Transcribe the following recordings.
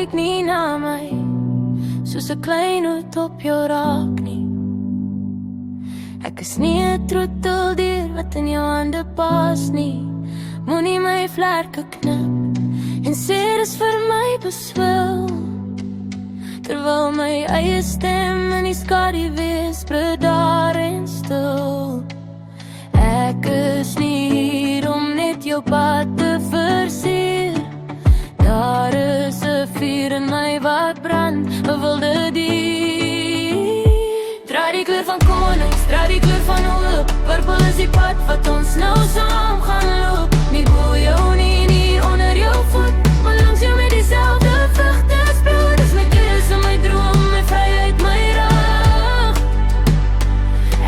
kyk nie na my soos 'n klein hoed op jou raak nie. Ek is nie 'n troeteldier wat in jou hande pas nie. Moenie my vlerke knip en sê dis vir my beswil, terwyl my eie stem in die skadu whisper daar en stil. Ek is nie hier om net jou pad te versier. Daar is 'n vuur in my wat brand, 'n wilde dier. Draai die kleur van konings, draai die kleur van hoop. Purple is die pad wat ons nou saam gaan loop. Nie bo jou nie onder jou voet, maar langs jou met dieselfde vrugte sproei. Dis my keuse, my droom, my vryheid, my rag.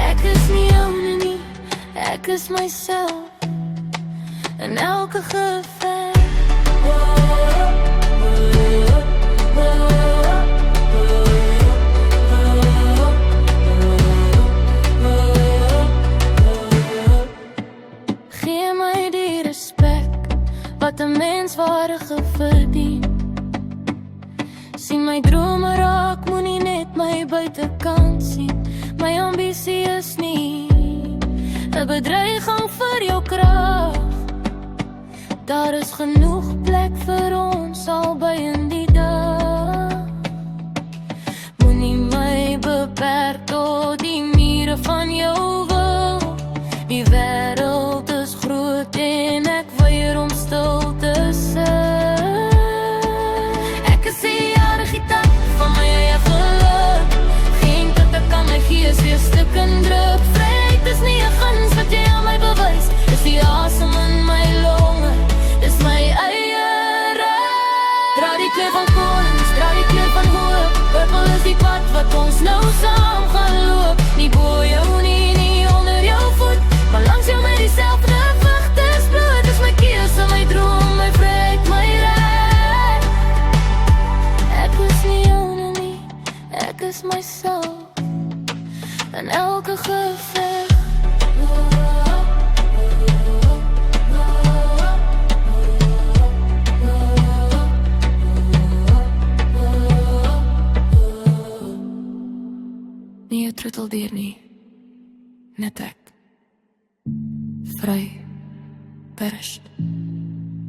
Ek is nie joune nie, ek is myself in elke geveg. Gee my die respek wat 'n menswaardige verdien. Sien my drome raak, moenie net my buitekant sien. My ambisie is nie 'n bedreiging vir jou krag. Daar is genoeg plek vir ons albei in die dag. Moenie my beperk tot die mure van jou wil. Die wêreld is groot en ek weier om stil te sit. Ek is die jarige tak van my eie geluk. Geen dat ek kan my gees weer stuk en druk. Vryheid is nie 'n guns wat jy aan my bewys. Dis die asem in my longe, dis my eie reg. Dra die kleur van konings, dra die kleur van hoop. Purple is die pad wat ons nou saam gaan loop. Nie bo jou nie onder jou voet, maar langs jou met dieselfde vrugte sproei. Dis my keuse, my droom, my vryheid, my reg. Ek is nie joune nie, ek is myself in elke geveg. Nie 'n troeteldier nie, net ek. Vry, perst,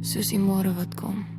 soos die môre wat kom.